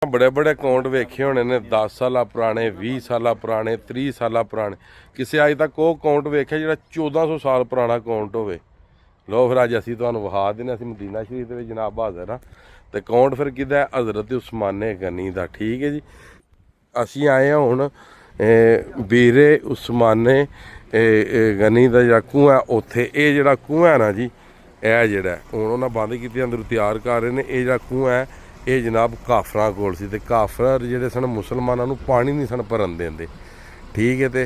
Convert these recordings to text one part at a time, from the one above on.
बड़े बड़े अकाउंट वेखे होने ने 10 साल पुराने 20 साल पुराने 30 साल पुराने किसी अज तक वो अकाउंट वेखे जो 1400 साल पुराना अकाउंट हो। लो फिर अज असी तुहानूं विखा देने असी मदीना शरीफ दे विच जनाब हाज़र हाँ। तो अकाउंट फिर किहदा हज़रत उस्माने गनी दा। ठीक है जी, असी आए हैं हुण बीरे उस्माने गनी का जो खूह है उत्थे ये जो खूह है ना जी यह जोड़ा हुण उन्हें बंद की अंदर तैयार कर रहे हैं। ये जो खूह है ये जनाब काफरां कोल सी ते काफर जिहड़े सन मुसलमानां नूं पानी नहीं सन भरन देंदे। ठीक है, तो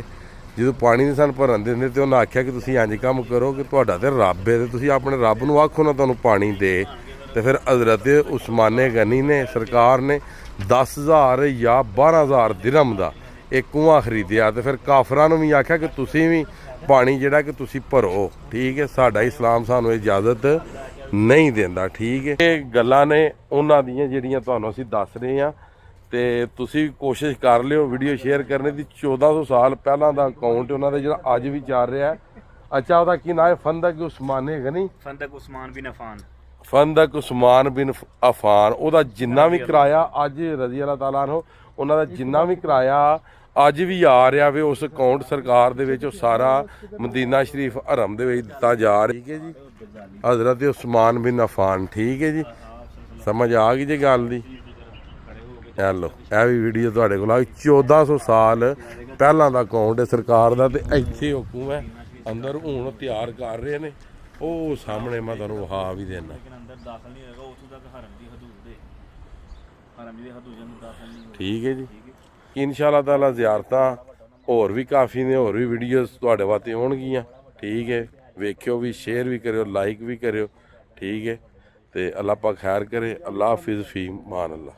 जो पानी नहीं सन भरन देंदे तो उन्हें आख्या कि तुसीं इंज कम करो कि तुहाडा ते रब है, तो तुसीं अपने रब नूं आखो ना तुहानूं पानी दे। तो फिर हज़रत उस्माने गनी ने सरकार ने 10,000 या 12,000 दिरहम का एक कुआं खरीदिया। तो फिर काफरां नूं भी आख्या कि तुसीं भी पानी जिहड़ा कि तुसीं भरो। ठीक है, साडा इस्लाम सानूं इजाजत नहीं देंदा। ठीक है, ये गल्लां ने उन्हां दियां जिहड़ियां तुहानूं असीं दस रहे हां ते तुसीं कोशिश कर लिओ वीडियो शेयर करने की। 1400 साल पहलां दा अकाउंट उन्हां दा जिहड़ा अज भी चल रहा है। अच्छा, ਉਹਦਾ ਕੀ नाम है? फंदक उस्माने गनी, फंदक उस्मान बिन अफान, फंदक उस्मान बिन अफान। ਉਹਦਾ जिन्ना भी किराया अज रजी अल्लाह तआला अन्हु उन्हां दा जिन्ना भी किराया अज भी आ रहा वे उस अकाउंट सरकार दे विच सारा मदीना शरीफ हरम दे विच दित्ता जा रहा। ठीक है जी, हज़रत उस्मान बिन अफान। ठीक है जी, समझ आ गई जी गल दी। लो यह भी वीडियो तुहाडे कोल 1400 साल पहलां दा अकाउंट है सरकार दा। ते इत्थे हुकूम है अंदर हुण तैयार कर रहे ने। ਉਹ ਸਾਹਮਣੇ मैं तुहानूं विखा भी देना। ठीक है जी, इंशाअल्लाह ताला ज़ियारतां होर भी काफ़ी ने, होर भी वीडियोज़ तुहाडे वास्ते होणगियां। ठीक है, वेखियो भी, शेयर भी करियो, लाइक भी करियो। ठीक है, तो अल्लाह पाक खैर करे। अल्लाह हाफिज़, फी मान अल्लाह।